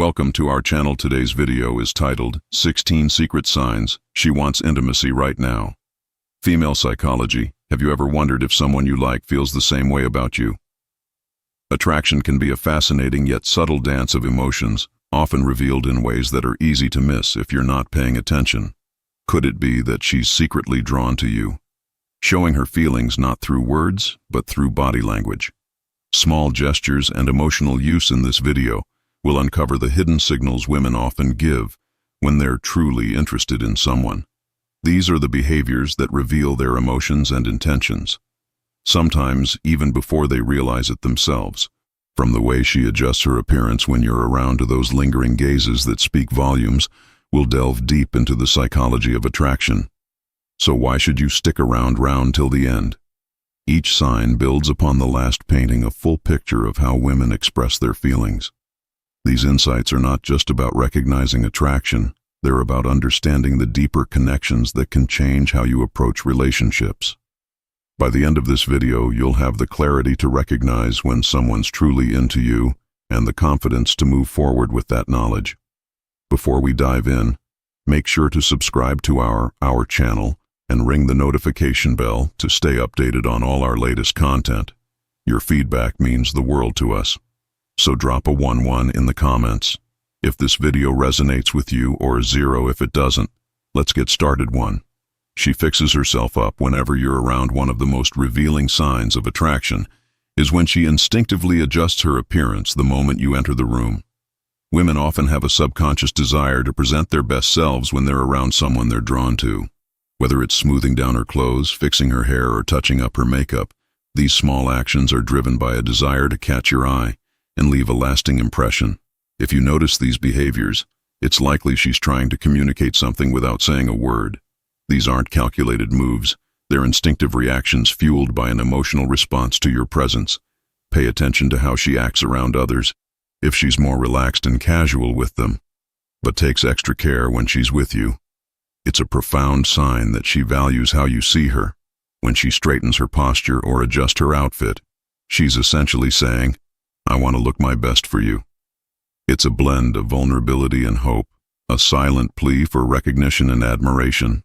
Welcome to our channel. Today's video is titled 16 Secret Signs She Wants Intimacy Right Now. Female psychology. Have you ever wondered if someone you like feels the same way about you? Attraction can be a fascinating yet subtle dance of emotions, often revealed in ways that are easy to miss if you're not paying attention. Could it be that she's secretly drawn to you, showing her feelings not through words, but through body language? Small gestures and emotional use in this video will uncover the hidden signals women often give when they're truly interested in someone. These are the behaviors that reveal their emotions and intentions, sometimes even before they realize it themselves. From the way she adjusts her appearance when you're around to those lingering gazes that speak volumes, we'll delve deep into the psychology of attraction. So why should you stick around till the end? Each sign builds upon the last, painting a full picture of how women express their feelings. These insights are not just about recognizing attraction, they're about understanding the deeper connections that can change how you approach relationships. By the end of this video, you'll have the clarity to recognize when someone's truly into you and the confidence to move forward with that knowledge. Before we dive in, make sure to subscribe to our channel and ring the notification bell to stay updated on all our latest content. Your feedback means the world to us. So drop a 1 in the comments if this video resonates with you, or a 0 if it doesn't. Let's get started. 1. She fixes herself up whenever you're around. One of the most revealing signs of attraction is when she instinctively adjusts her appearance the moment you enter the room. Women often have a subconscious desire to present their best selves when they're around someone they're drawn to. Whether it's smoothing down her clothes, fixing her hair, or touching up her makeup, these small actions are driven by a desire to catch your eye and leave a lasting impression. If you notice these behaviors, it's likely she's trying to communicate something without saying a word. These aren't calculated moves, they're instinctive reactions fueled by an emotional response to your presence. Pay attention to how she acts around others, if she's more relaxed and casual with them, but takes extra care when she's with you. It's a profound sign that she values how you see her. When she straightens her posture or adjusts her outfit, she's essentially saying, "I want to look my best for you." It's a blend of vulnerability and hope, a silent plea for recognition and admiration.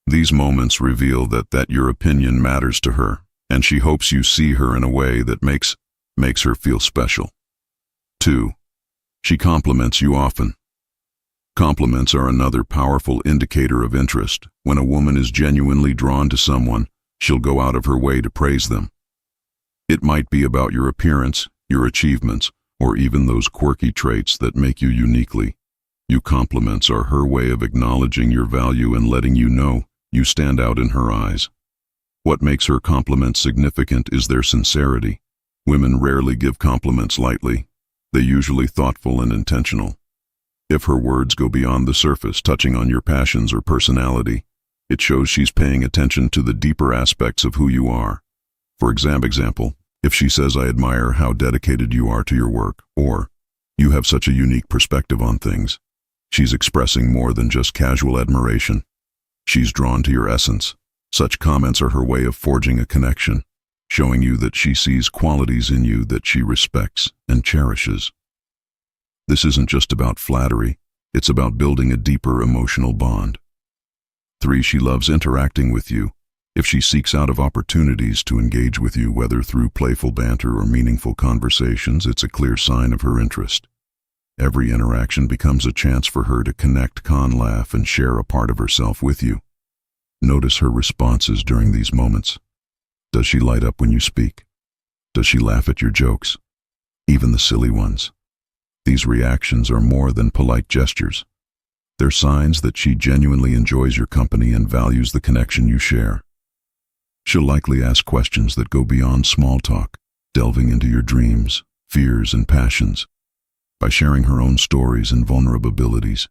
These moments reveal that your opinion matters to her, and she hopes you see her in a way that makes her feel special. 2. She compliments you often. Compliments are another powerful indicator of interest. When a woman is genuinely drawn to someone, she'll go out of her way to praise them. It might be about your appearance, your achievements, or even those quirky traits that make you uniquely. Your compliments are her way of acknowledging your value and letting you know you stand out in her eyes. What makes her compliments significant is their sincerity. Women rarely give compliments lightly. They're usually thoughtful and intentional. If her words go beyond the surface, touching on your passions or personality, it shows she's paying attention to the deeper aspects of who you are. For example, if she says, "I admire how dedicated you are to your work," or "You have such a unique perspective on things," she's expressing more than just casual admiration. She's drawn to your essence. Such comments are her way of forging a connection, showing you that she sees qualities in you that she respects and cherishes. This isn't just about flattery, it's about building a deeper emotional bond. 3. She loves interacting with you. If she seeks out of opportunities to engage with you, whether through playful banter or meaningful conversations, it's a clear sign of her interest. Every interaction becomes a chance for her to connect, laugh, and share a part of herself with you. Notice her responses during these moments. Does she light up when you speak? Does she laugh at your jokes, even the silly ones? These reactions are more than polite gestures. They're signs that she genuinely enjoys your company and values the connection you share. She'll likely ask questions that go beyond small talk, delving into your dreams, fears, and passions. By sharing her own stories and vulnerabilities,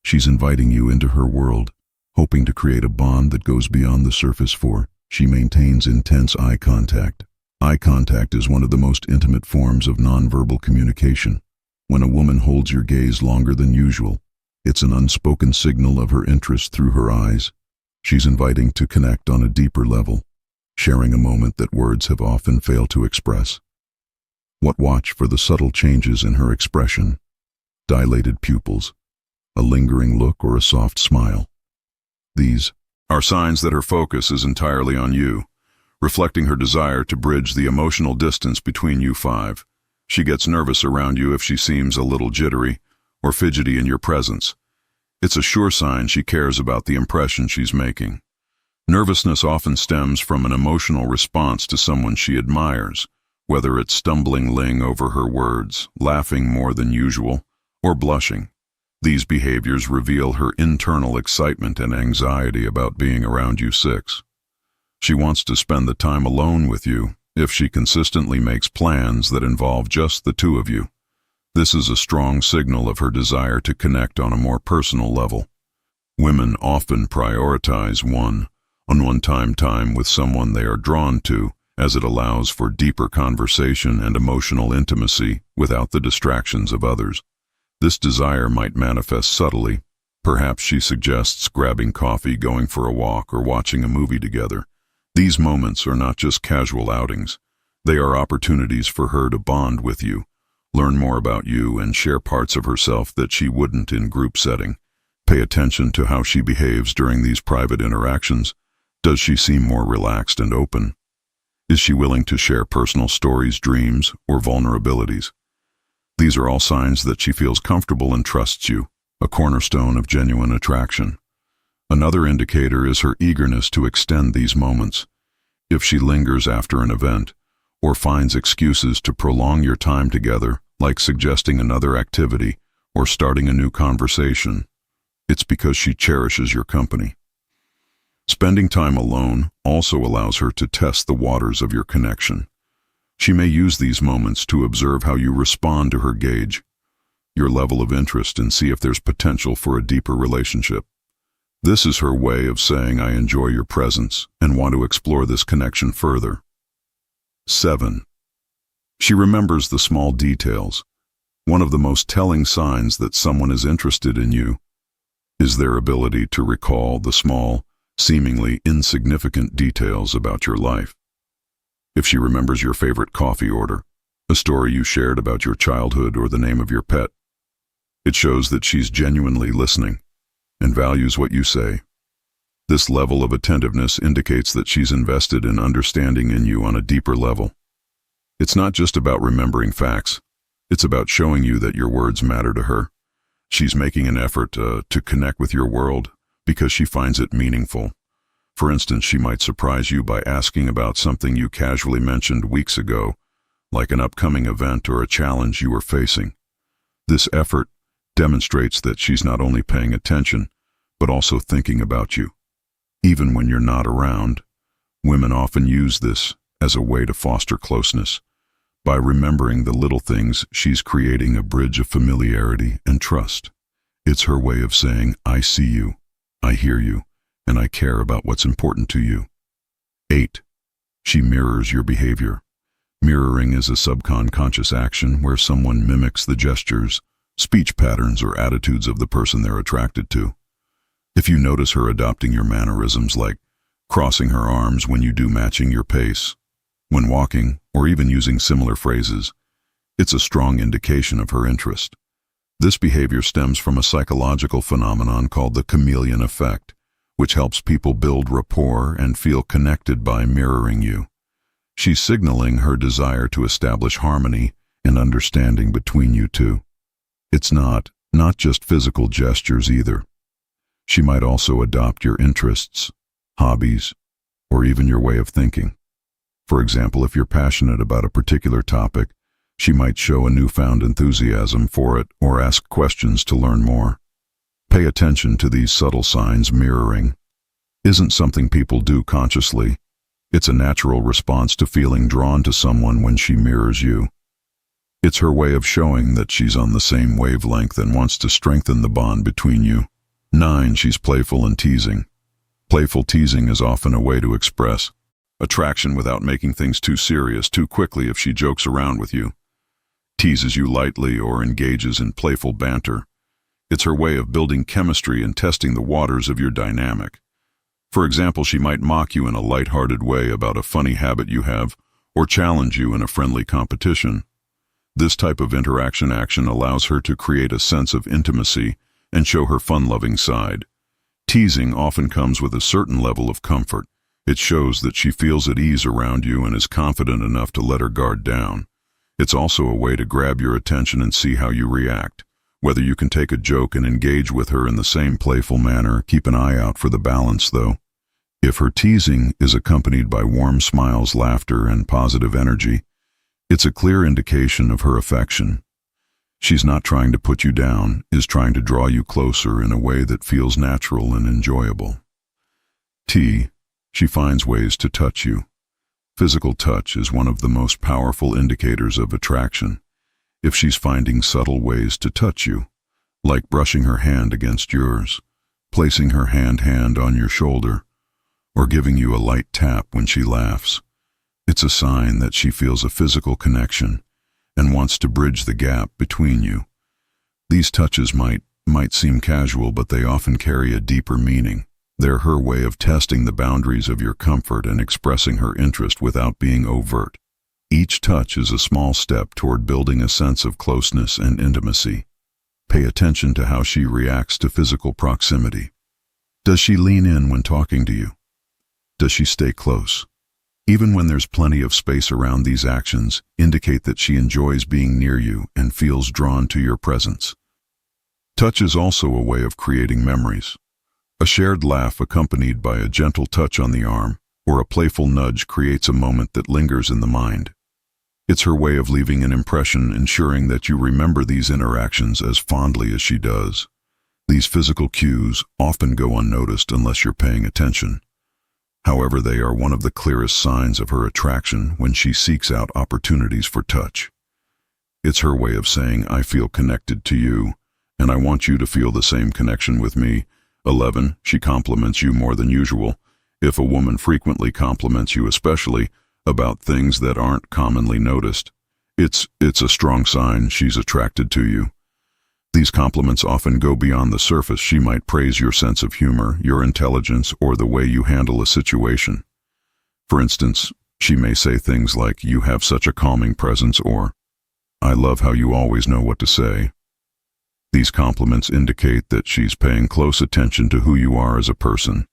she's inviting you into her world, hoping to create a bond that goes beyond the surface. 4. She maintains intense eye contact. Eye contact is one of the most intimate forms of nonverbal communication. When a woman holds your gaze longer than usual, it's an unspoken signal of her interest through her eyes. She's inviting to connect on a deeper level, sharing a moment that words have often failed to express. Watch for the subtle changes in her expression. dilated pupils, a lingering look, or a soft smile. These are signs that her focus is entirely on you, reflecting her desire to bridge the emotional distance between you five. She gets nervous around you if she seems a little jittery or fidgety in your presence. It's a sure sign she cares about the impression she's making. Nervousness often stems from an emotional response to someone she admires, whether it's stumbling over her words, laughing more than usual, or blushing. These behaviors reveal her internal excitement and anxiety about being around you six. She wants to spend the time alone with you if she consistently makes plans that involve just the two of you. This is a strong signal of her desire to connect on a more personal level. Women often prioritize one-on-one time with someone they are drawn to, as it allows for deeper conversation and emotional intimacy without the distractions of others. This desire might manifest subtly. Perhaps she suggests grabbing coffee, going for a walk, or watching a movie together. These moments are not just casual outings. They are opportunities for her to bond with you, learn more about you, and share parts of herself that she wouldn't in group setting. Pay attention to how she behaves during these private interactions. Does she seem more relaxed and open? Is she willing to share personal stories, dreams, or vulnerabilities? These are all signs that she feels comfortable and trusts you, a cornerstone of genuine attraction. Another indicator is her eagerness to extend these moments. If she lingers after an event, or finds excuses to prolong your time together, like suggesting another activity or starting a new conversation, it's because she cherishes your company. Spending time alone also allows her to test the waters of your connection. She may use these moments to observe how you respond to her, gauge your level of interest, and see if there's potential for a deeper relationship. This is her way of saying, I enjoy your presence and want to explore this connection further. 7. She remembers the small details. One of the most telling signs that someone is interested in you is their ability to recall the small, seemingly insignificant details about your life. If she remembers your favorite coffee order, a story you shared about your childhood, or the name of your pet, it shows that she's genuinely listening and values what you say. This level of attentiveness indicates that she's invested in understanding in you on a deeper level. It's not just about remembering facts. It's about showing you that your words matter to her. She's making an effort to connect with your world because she finds it meaningful. For instance, she might surprise you by asking about something you casually mentioned weeks ago, like an upcoming event or a challenge you were facing. This effort demonstrates that she's not only paying attention, but also thinking about you. Even when you're not around, women often use this as a way to foster closeness. By remembering the little things, she's creating a bridge of familiarity and trust. It's her way of saying, I see you, I hear you, and I care about what's important to you. 8. She mirrors your behavior. Mirroring is a subconscious action where someone mimics the gestures, speech patterns, or attitudes of the person they're attracted to. If you notice her adopting your mannerisms, like crossing her arms when you do, matching your pace when walking, or even using similar phrases, it's a strong indication of her interest. This behavior stems from a psychological phenomenon called the chameleon effect, which helps people build rapport and feel connected by mirroring you. She's signaling her desire to establish harmony and understanding between you two. It's not just physical gestures either. She might also adopt your interests, hobbies, or even your way of thinking. For example, if you're passionate about a particular topic, she might show a newfound enthusiasm for it or ask questions to learn more. Pay attention to these subtle signs. Mirroring isn't something people do consciously. It's a natural response to feeling drawn to someone when she mirrors you. It's her way of showing that she's on the same wavelength and wants to strengthen the bond between you. 9. She's playful and teasing. Playful teasing is often a way to express attraction without making things too serious too quickly. If she jokes around with you, teases you lightly, or engages in playful banter, it's her way of building chemistry and testing the waters of your dynamic. For example, she might mock you in a light-hearted way about a funny habit you have, or challenge you in a friendly competition. This type of interaction action allows her to create a sense of intimacy and show her fun-loving side. Teasing often comes with a certain level of comfort. It shows that she feels at ease around you and is confident enough to let her guard down. It's also a way to grab your attention and see how you react. Whether you can take a joke and engage with her in the same playful manner, keep an eye out for the balance though. If her teasing is accompanied by warm smiles, laughter, and positive energy, it's a clear indication of her affection. She's not trying to put you down, is trying to draw you closer in a way that feels natural and enjoyable. T. She finds ways to touch you. Physical touch is one of the most powerful indicators of attraction. If she's finding subtle ways to touch you, like brushing her hand against yours, placing her hand on your shoulder, or giving you a light tap when she laughs, it's a sign that she feels a physical connection and wants to bridge the gap between you. These touches might seem casual, but they often carry a deeper meaning. They're her way of testing the boundaries of your comfort and expressing her interest without being overt. Each touch is a small step toward building a sense of closeness and intimacy. Pay attention to how she reacts to physical proximity. Does she lean in when talking to you? Does she stay close? Even when there's plenty of space around, these actions indicate that she enjoys being near you and feels drawn to your presence. Touch is also a way of creating memories. A shared laugh accompanied by a gentle touch on the arm or a playful nudge creates a moment that lingers in the mind. It's her way of leaving an impression, ensuring that you remember these interactions as fondly as she does. These physical cues often go unnoticed unless you're paying attention. However, they are one of the clearest signs of her attraction when she seeks out opportunities for touch. It's her way of saying, I feel connected to you, and I want you to feel the same connection with me. 11. She compliments you more than usual. If a woman frequently compliments you, especially about things that aren't commonly noticed, it's a strong sign she's attracted to you. These compliments often go beyond the surface. She might praise your sense of humor, your intelligence, or the way you handle a situation. For instance, she may say things like, you have such a calming presence, or, I love how you always know what to say. These compliments indicate that she's paying close attention to who you are as a person,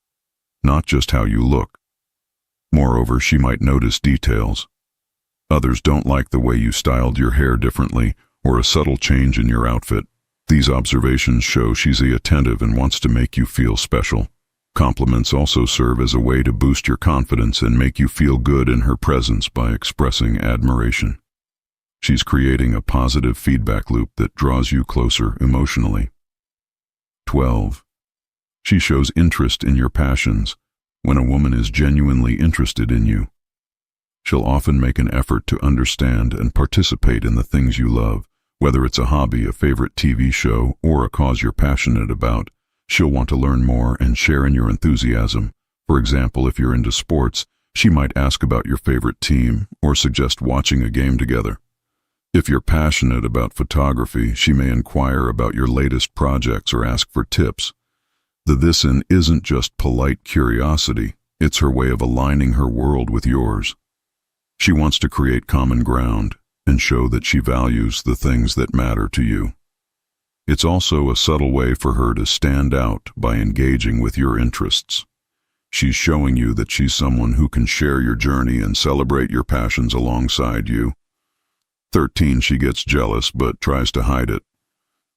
not just how you look. Moreover, she might notice details. Others don't like the way you styled your hair differently or a subtle change in your outfit. These observations show she's attentive and wants to make you feel special. Compliments also serve as a way to boost your confidence and make you feel good in her presence by expressing admiration. She's creating a positive feedback loop that draws you closer emotionally. 12. She shows interest in your passions. When a woman is genuinely interested in you, she'll often make an effort to understand and participate in the things you love. Whether it's a hobby, a favorite TV show, or a cause you're passionate about, she'll want to learn more and share in your enthusiasm. For example, if you're into sports, she might ask about your favorite team or suggest watching a game together. If you're passionate about photography, she may inquire about your latest projects or ask for tips. The this and isn't just polite curiosity, it's her way of aligning her world with yours. She wants to create common ground and show that she values the things that matter to you. It's also a subtle way for her to stand out by engaging with your interests. She's showing you that she's someone who can share your journey and celebrate your passions alongside you. 13. She gets jealous but tries to hide it.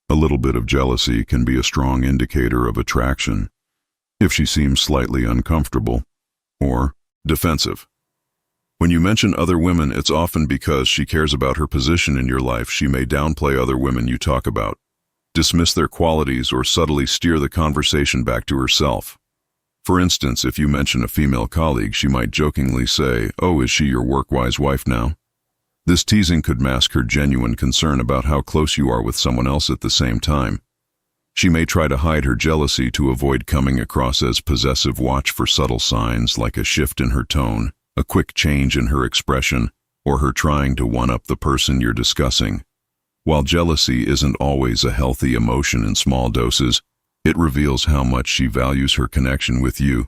A little bit of jealousy can be a strong indicator of attraction. If she seems slightly uncomfortable or defensive when you mention other women, it's often because she cares about her position in your life. She may downplay other women you talk about, dismiss their qualities, or subtly steer the conversation back to herself. For instance, if you mention a female colleague, she might jokingly say, "Oh, is she your work-wise wife now?" This teasing could mask her genuine concern about how close you are with someone else at the same time. She may try to hide her jealousy to avoid coming across as possessive. Watch for subtle signs like a shift in her tone, a quick change in her expression, or her trying to one-up the person you're discussing. While jealousy isn't always a healthy emotion in small doses, it reveals how much she values her connection with you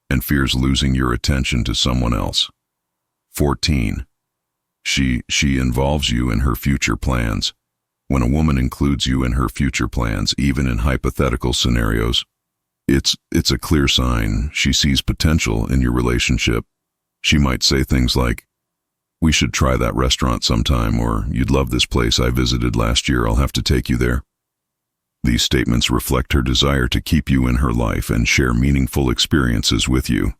and fears losing your attention to someone else. 14. She involves you in her future plans. When a woman includes you in her future plans, even in hypothetical scenarios, it's a clear sign she sees potential in your relationship. She might say things like, "We should try that restaurant sometime," or "You'd love this place I visited last year, I'll have to take you there." These statements reflect her desire to keep you in her life and share meaningful experiences with you.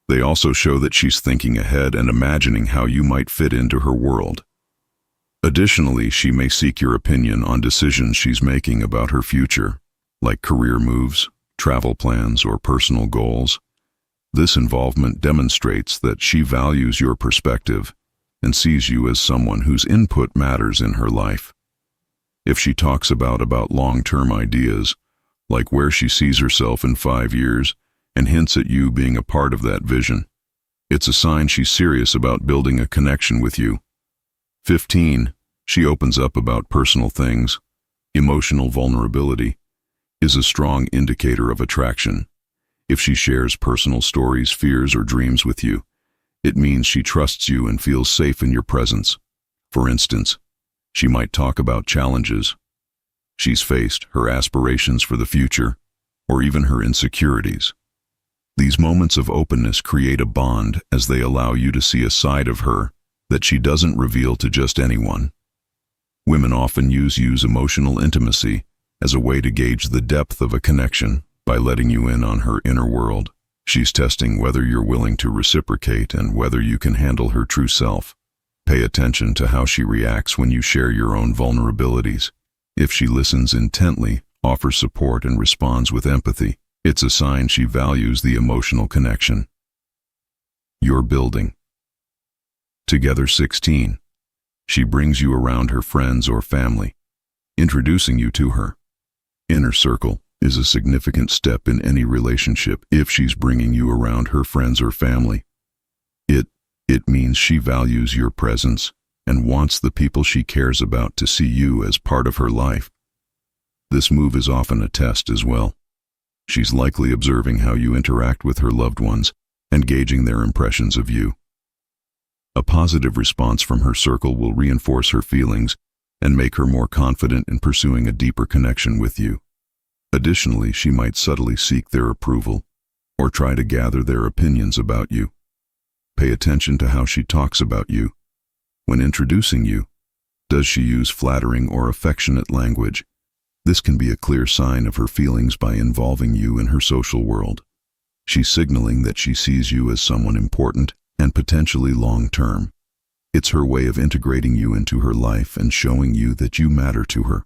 They also show that she's thinking ahead and imagining how you might fit into her world. Additionally, she may seek your opinion on decisions she's making about her future, like career moves, travel plans, or personal goals. This involvement demonstrates that she values your perspective and sees you as someone whose input matters in her life. If she talks about long-term ideas, like where she sees herself in 5 years, and hints at you being a part of that vision, it's a sign she's serious about building a connection with you. 15. She opens up about personal things. Emotional vulnerability is a strong indicator of attraction. If she shares personal stories, fears, or dreams with you, it means she trusts you and feels safe in your presence. For instance, she might talk about challenges she's faced, her aspirations for the future, or even her insecurities. These moments of openness create a bond as they allow you to see a side of her that she doesn't reveal to just anyone. Women often use emotional intimacy as a way to gauge the depth of a connection by letting you in on her inner world. She's testing whether you're willing to reciprocate and whether you can handle her true self. Pay attention to how she reacts when you share your own vulnerabilities. If she listens intently, offers support, and responds with empathy, it's a sign she values the emotional connection you're building. Together. 16. She brings you around her friends or family, introducing you to her inner circle is a significant step in any relationship. If she's bringing you around her friends or family, it means she values your presence and wants the people she cares about to see you as part of her life. This move is often a test as well. She's likely observing how you interact with her loved ones and gauging their impressions of you. A positive response from her circle will reinforce her feelings and make her more confident in pursuing a deeper connection with you. Additionally, she might subtly seek their approval or try to gather their opinions about you. Pay attention to how she talks about you. When introducing you, does she use flattering or affectionate language? This can be a clear sign of her feelings by involving you in her social world. She's signaling that she sees you as someone important and potentially long-term. It's her way of integrating you into her life and showing you that you matter to her.